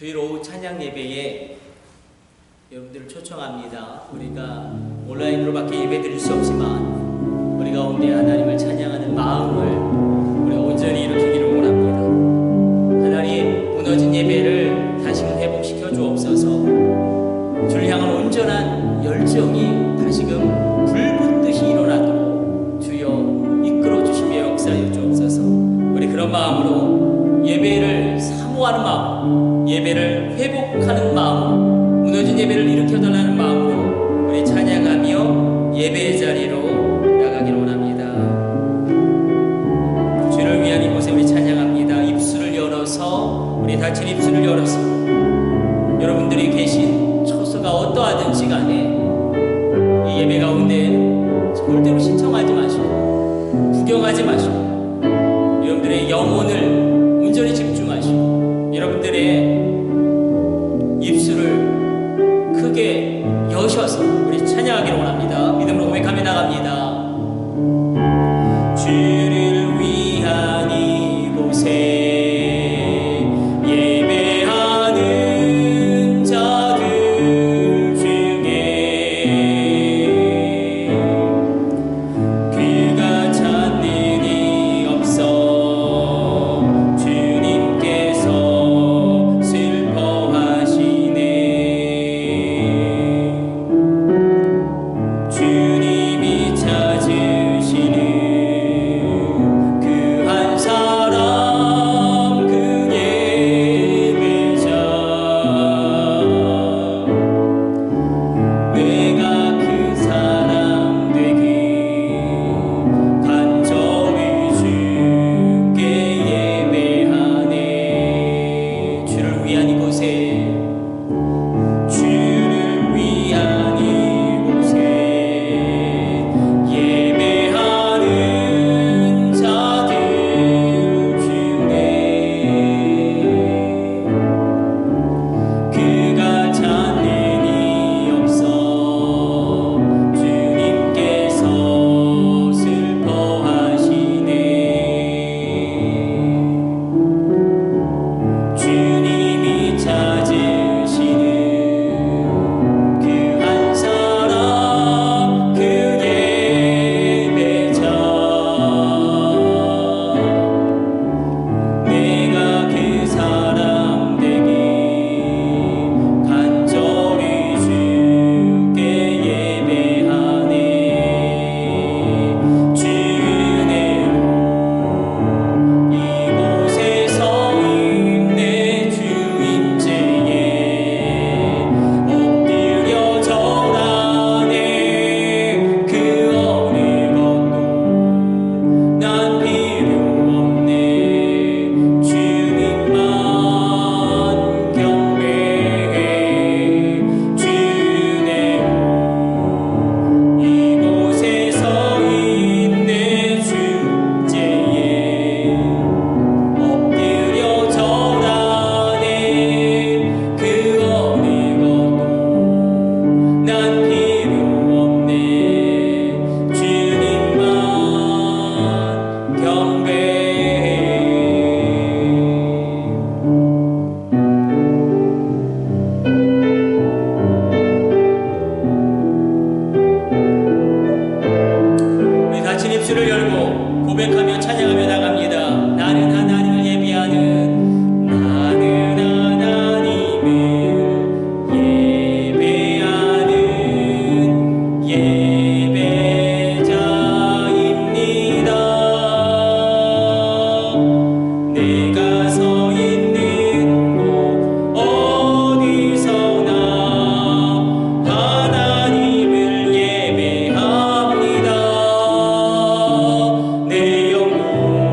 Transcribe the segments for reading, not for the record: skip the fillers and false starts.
주일 오후 찬양 예배에 여러분들을 초청합니다. 우리가 온라인으로밖에 예배 드릴 수 없지만 우리 가운데 하나님을 찬양하는 마음을 우리가 온전히 일으키기를 원합니다. 하나님, 무너진 예배를 다시금 회복시켜 주옵소서. 주를 향한 온전한 열정이 다시금 불붙듯이 일어나도록 주여 이끌어 주시며 역사해 주옵소서. 우리 그런 마음으로 예배를 사모하는 마음, 예배를 회복하는 마음, 무너진 예배를 일으켜달라는 마음으로 우리 찬양하며 예배의 자리로 나가기를 원합니다. 주를 위한 이곳에 우리 찬양합니다. 입술을 열어서, 우리 다친 입술을 열어서 여러분들이 계신 처소가 어떠하든지 간에 이 예배 가운데 절대로 신청하지 마시고 구경하지 마시고 여러분들의 영혼을 온전히 집중하시고 여러분들의 입술을 크게 여셔서 우리 찬양하기를 원합니다. 믿음으로 고백하며 나갑니다. 주를 위한 이곳에 예배하는 자들 중에 그가 찾는 이 없어 주님께서 슬퍼하시네. 주님이 찾으시는 그 한 사람, 그 예배자. 내가 그 사람 되기 간절히 주께 예배하네. 주를 위한 이곳에, 주를 위한 이곳에 예배하는 자들 중에 그가 찾는 이 없어 주님께서 슬퍼하시네. 주님이 찾으시는 그 한 사람, 그 예배자. 내가 그 사람 되기 간절히 주께 예배하네. 주은혜로 이곳에 서 있네. 주임제에 엎드려 절하네. 그 어느 것도 난 필요 없네. 주님만 경배해. 주은혜로 이곳에 서 있네. 주임제에 엎드려 절하네. 그 어느 것도 난 필요 없네. 주님만 경배해. 우리 닫힌 입술을 열고 고백하며 찬양하며 나갑니다. 나는 하나님을 예배하는, 나는 하나님을 예배하는 예배자입니다. 내가 서 있는 곳 어디서나 하나님을 예배합니다. 내 영혼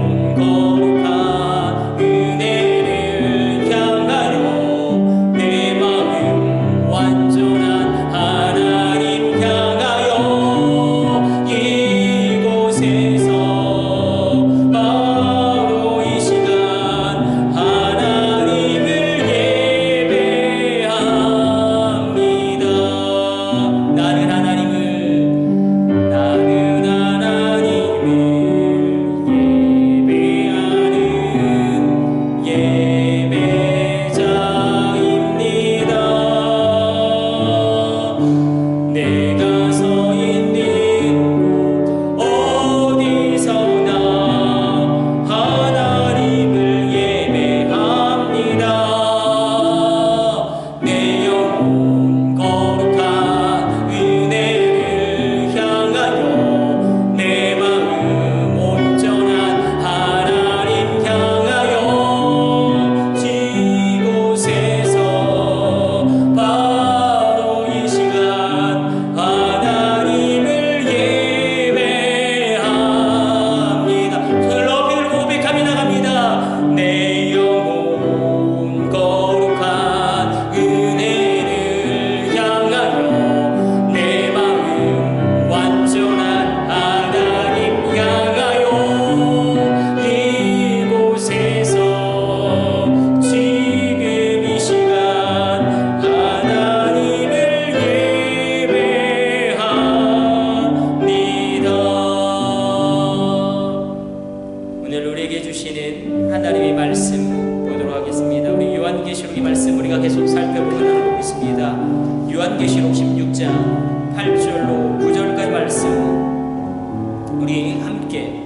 주시는 하나님의 말씀 보도록 하겠습니다. 우리 요한계시록의 말씀 우리가 계속 살펴보고 나누고 있습니다. 요한계시록 16장 8절로 9절까지 말씀 우리 함께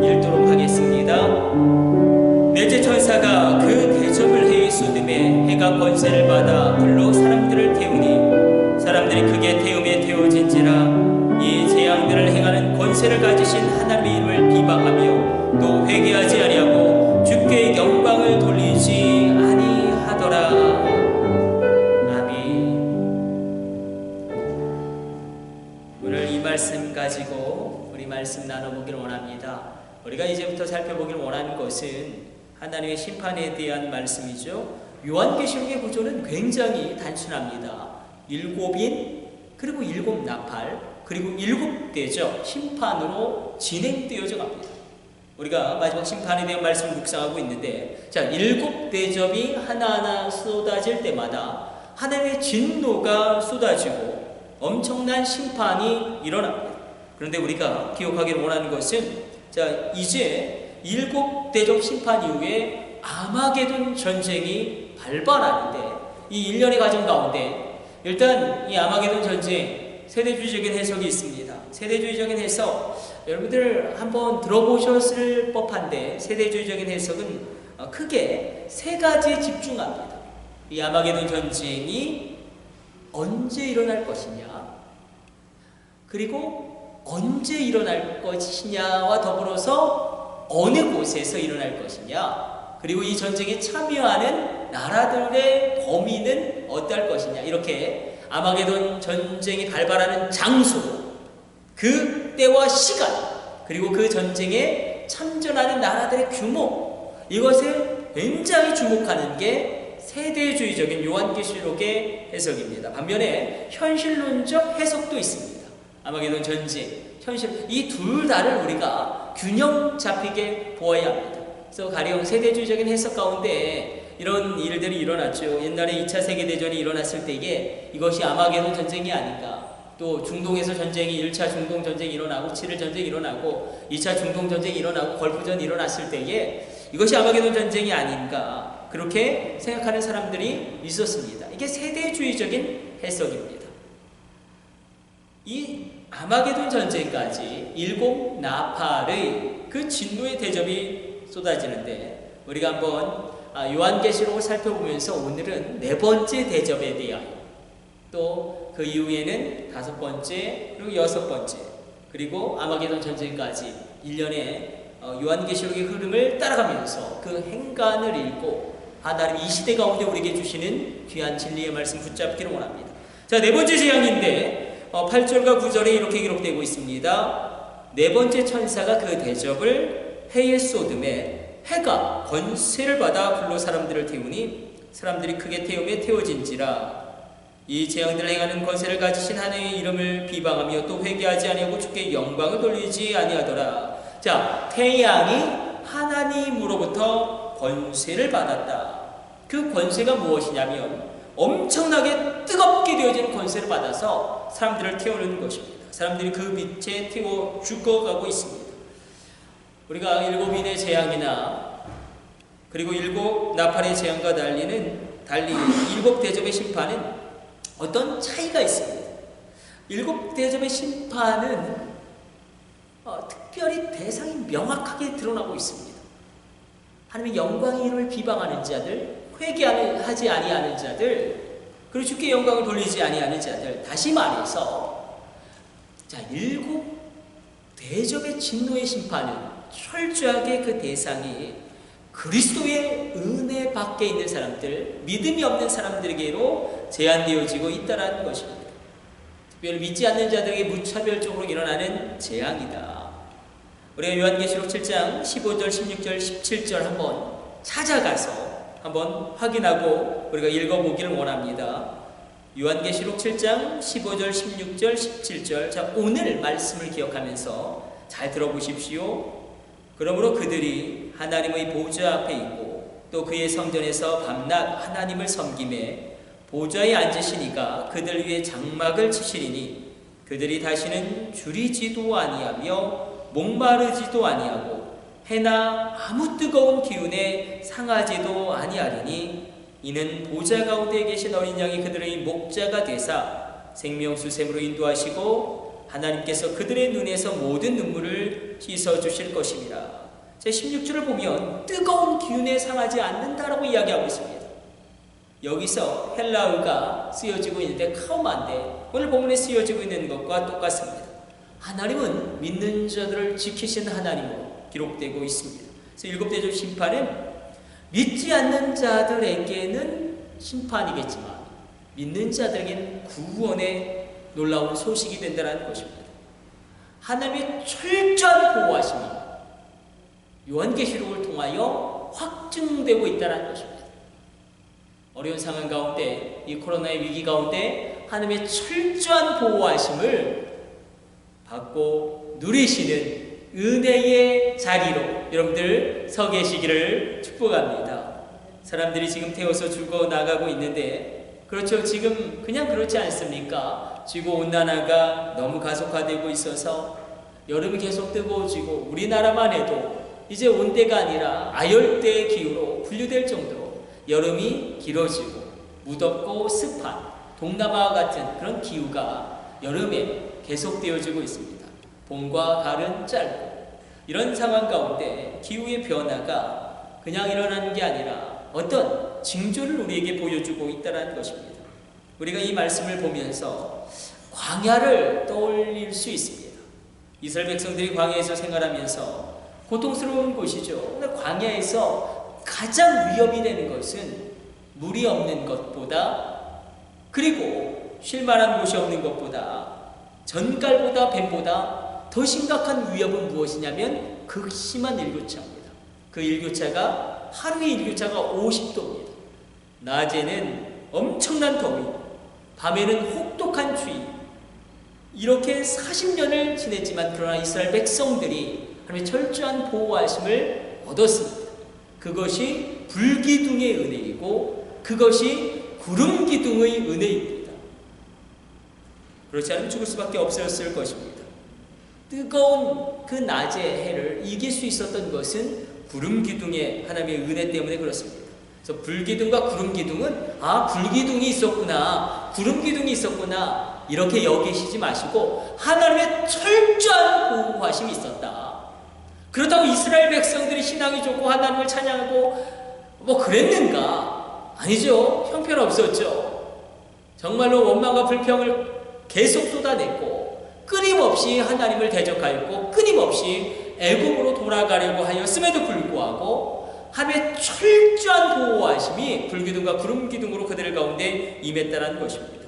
읽도록 하겠습니다. 넷째 천사가 그 대접을 해에 쏟음에 해가 권세를 받아 불로 사람들을 태우니 사람들이 크게 태움에 태워진지라. 이 재앙들을 행하는 권세를 가지신 하나님의 이름을 비방하며 또 회개하지 아니하고 주께 영광을 돌리지 아니하더라. 아멘. 오늘 이 말씀 가지고 우리 말씀 나눠보기를 원합니다. 우리가 이제부터 살펴보기를 원하는 것은 하나님의 심판에 대한 말씀이죠. 요한계시록의 구조는 굉장히 단순합니다. 7인 그리고 7나팔 그리고 7대접 심판으로 진행되어져 갑니다. 우리가 마지막 심판에 대한 말씀을 묵상하고 있는데, 자, 7대접이 하나하나 쏟아질 때마다 하나님의 진노가 쏟아지고 엄청난 심판이 일어납니다. 그런데 우리가 기억하기를 원하는 것은, 자, 이제 7대접 심판 이후에 아마게돈 전쟁이 발발하는데, 이 일련의 과정 가운데 일단 이 아마게돈 전쟁 세대주의적인 해석이 있습니다. 세대주의적인 해석, 여러분들 한번 들어보셨을 법한데, 세대주의적인 해석은 크게 세 가지에 집중합니다. 이 아마게돈 전쟁이 언제 일어날 것이냐, 그리고 언제 일어날 것이냐와 더불어서 어느 곳에서 일어날 것이냐, 그리고 이 전쟁에 참여하는 나라들의 범위는 어떨 것이냐, 이렇게 아마게돈 전쟁이 발발하는 장소, 그 때와 시간, 그리고 그 전쟁에 참전하는 나라들의 규모, 이것에 굉장히 주목하는 게 세대주의적인 요한계시록의 해석입니다. 반면에 현실론적 해석도 있습니다. 아마게돈 전쟁, 현실, 이 둘 다를 우리가 균형 잡히게 보아야 합니다. 그래서 가령 세대주의적인 해석 가운데 이런 일들이 일어났죠. 옛날에 2차 세계대전이 일어났을 때에 이것이 아마게돈 전쟁이 아닌가. 또 중동에서 전쟁이 1차 중동 전쟁이 일어나고 7일 전쟁이 일어나고 2차 중동 전쟁이 일어나고 걸프전이 일어났을 때에 이것이 아마게돈 전쟁이 아닌가. 그렇게 생각하는 사람들이 있었습니다. 이게 세대주의적인 해석입니다. 이 아마게돈 전쟁까지 7나팔의 그 진노의 대접이 쏟아지는데, 우리가 한번 요한계시록을 살펴보면서 오늘은 4번째 대접에 대하여, 또 그 이후에는 5번째, 그리고 6번째, 그리고 아마게돈 전쟁까지 1년의 요한계시록의 흐름을 따라가면서 그 행간을 읽고 하나님 이 시대 가운데 우리에게 주시는 귀한 진리의 말씀 붙잡기를 원합니다. 자, 4번째 재앙인데 8절과 9절에 이렇게 기록되고 있습니다. 4번째 천사가 그 대접을 해에 쏟음에 해가 권세를 받아 불로 사람들을 태우니 사람들이 크게 태움에 태워진지라. 이 재앙들을 행하는 권세를 가지신 하나님의 이름을 비방하며 또 회개하지 아니하고 주께 영광을 돌리지 아니하더라. 자, 태양이 하나님으로부터 권세를 받았다. 그 권세가 무엇이냐면 엄청나게 뜨겁게 되어진 권세를 받아서 사람들을 태우는 것입니다. 사람들이 그 빛에 태워 죽어가고 있습니다. 우리가 7인의 재앙이나 그리고 7나팔의 재앙과 달리 7대접의 심판은 어떤 차이가 있습니다. 7대접의 심판은 특별히 대상이 명확하게 드러나고 있습니다. 하나님의 영광의 이름을 비방하는 자들, 회개하지 아니하는 자들, 그리고 주께 영광을 돌리지 아니하는 자들, 다시 말해서, 자, 7대접의 진노의 심판은 철저하게 그 대상이 그리스도의 은혜 밖에 있는 사람들, 믿음이 없는 사람들에게로 제한되어지고 있다는 것입니다. 특별히 믿지 않는 자들에게 무차별적으로 일어나는 재앙이다. 우리가 요한계시록 7장 15절, 16절, 17절 한번 찾아가서 한번 확인하고 우리가 읽어보기를 원합니다. 요한계시록 7장 15절, 16절, 17절. 자, 오늘 말씀을 기억하면서 잘 들어보십시오. 그러므로 그들이 하나님의 보좌 앞에 있고 또 그의 성전에서 밤낮 하나님을 섬기매 보좌에 앉으시니까 그들 위에 장막을 치시리니 그들이 다시는 줄이지도 아니하며 목마르지도 아니하고 해나 아무 뜨거운 기운에 상하지도 아니하리니 이는 보좌 가운데 계신 어린 양이 그들의 목자가 되사 생명수샘으로 인도하시고 하나님께서 그들의 눈에서 모든 눈물을 씻어주실 것입니다. 제 16절을 보면 뜨거운 기운에 상하지 않는다라고 이야기하고 있습니다. 여기서 헬라어가 쓰여지고 있는데 카오마인데 오늘 본문에 쓰여지고 있는 것과 똑같습니다. 하나님은 믿는 자들을 지키시는 하나님으로 기록되고 있습니다. 그래서 7대 조 심판은 믿지 않는 자들에게는 심판이겠지만 믿는 자들에게는 구원의 놀라운 소식이 된다는 것입니다. 하나님의 철저한 보호하심이 요한계시록을 통하여 확증되고 있다는 것입니다. 어려운 상황 가운데, 이 코로나의 위기 가운데 하나님의 철저한 보호하심을 받고 누리시는 은혜의 자리로 여러분들 서 계시기를 축복합니다. 사람들이 지금 태워서 죽어나가고 있는데, 그렇죠, 지금 그냥 그렇지 않습니까? 지구온난화가 너무 가속화되고 있어서 여름이 계속 뜨거워지고 우리나라만 해도 이제 온대가 아니라 아열대 기후로 분류될 정도로 여름이 길어지고 무덥고 습한 동남아와 같은 그런 기후가 여름에 계속되어지고 있습니다. 봄과 가을은 짧고 이런 상황 가운데 기후의 변화가 그냥 일어나는 게 아니라 어떤 징조를 우리에게 보여주고 있다는 것입니다. 우리가 이 말씀을 보면서 광야를 떠올릴 수 있습니다. 이스라엘 백성들이 광야에서 생활하면서 고통스러운 곳이죠. 광야에서 가장 위험이 되는 것은 물이 없는 것보다, 그리고 쉴 만한 곳이 없는 것보다, 전갈보다 뱀보다 더 심각한 위협은 무엇이냐면 극심한 일교차입니다. 그 일교차가 하루의 일교차가 50도입니다. 낮에는 엄청난 더위, 밤에는 혹독한 추위. 이렇게 40년을 지냈지만 그러나 이스라엘 백성들이 하나님의 철저한 보호하심을 얻었습니다. 그것이 불기둥의 은혜이고 그것이 구름기둥의 은혜입니다. 그렇지 않으면 죽을 수밖에 없었을 것입니다. 뜨거운 그 낮의 해를 이길 수 있었던 것은 구름기둥의 하나님의 은혜 때문에 그렇습니다. 그래서 불기둥과 구름기둥은 불기둥이 있었구나, 구름기둥이 있었구나 이렇게 여기시지 마시고 하나님의 철저한 보호하심이 있었다. 그렇다고 이스라엘 백성들이 신앙이 좋고 하나님을 찬양하고 뭐 그랬는가? 아니죠. 형편없었죠. 정말로 원망과 불평을 계속 쏟아냈고 끊임없이 하나님을 대적하였고 끊임없이 애굽으로 돌아가려고 하였음에도 불구하고 하나님의 철저한 보호하심이 불기둥과 구름기둥으로 그들 가운데 임했다는 것입니다.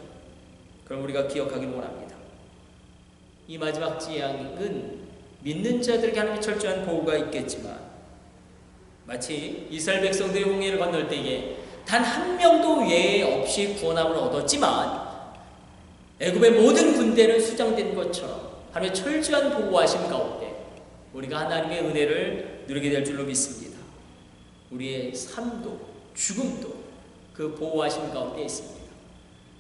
그럼 우리가 기억하기를 원합니다. 이 마지막 재앙은 믿는 자들에게 하나님의 철저한 보호가 있겠지만 마치 이스라엘 백성들이 홍해를 건널 때에 단 한 명도 외에 없이 구원함을 얻었지만 애굽의 모든 군대는 수장된 것처럼 하나님의 철저한 보호하심 가운데 우리가 하나님의 은혜를 누리게 될 줄로 믿습니다. 우리의 삶도 죽음도 그 보호하심 가운데 있습니다.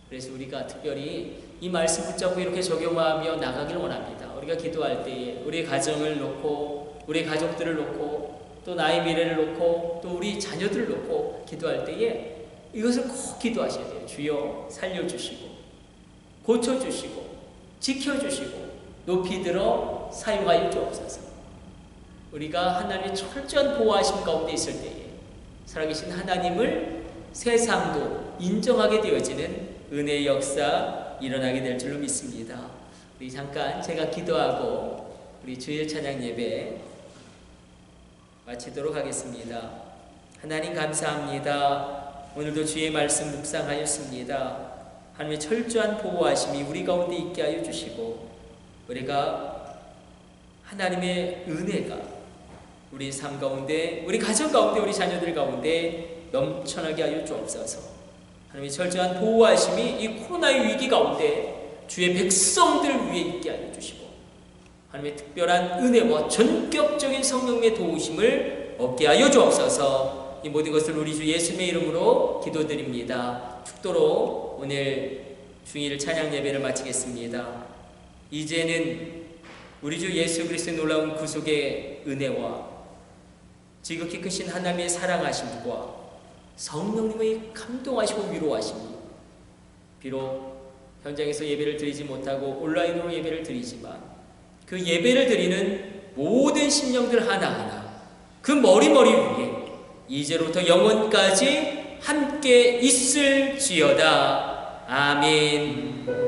그래서 우리가 특별히 이 말씀 붙잡고 이렇게 적용하며 나가길 원합니다. 우리가 기도할 때에 우리의 가정을 놓고 우리의 가족들을 놓고 또 나의 미래를 놓고 또 우리 자녀들을 놓고 기도할 때에 이것을 꼭 기도하셔야 돼요. 주여 살려주시고 고쳐주시고 지켜주시고 높이 들어 사용하여 주옵소서. 우리가 하나님의 철저한 보호하심 가운데 있을 때에 살아계신 하나님을 세상도 인정하게 되어지는 은혜의 역사 일어나게 될 줄로 믿습니다. 우리 잠깐 제가 기도하고 우리 주일 찬양 예배 마치도록 하겠습니다. 하나님 감사합니다. 오늘도 주의 말씀 묵상하였습니다. 하나님의 철저한 보호하심이 우리 가운데 있게 하여 주시고 우리가 하나님의 은혜가 우리 삶 가운데, 우리 가정 가운데, 우리 자녀들 가운데 넘쳐나게 하여 주옵소서. 하나님의 철저한 보호하심이 이 코로나의 위기 가운데 주의 백성들 위에 있게 하여 주시고 하나님의 특별한 은혜와 전격적인 성령의 도우심을 얻게 하여 주옵소서. 이 모든 것을 우리 주 예수님의 이름으로 기도드립니다. 축도로 오늘 주일 찬양 예배를 마치겠습니다. 이제는 우리 주 예수 그리스도의 놀라운 구속의 은혜와 지극히 크신 하나님의 사랑하심과 성령님의 감동하시고 위로하심이 비록 현장에서 예배를 드리지 못하고 온라인으로 예배를 드리지만 그 예배를 드리는 모든 심령들 하나하나 그 머리머리 위에 이제로부터 영원까지 함께 있을지어다. 아멘.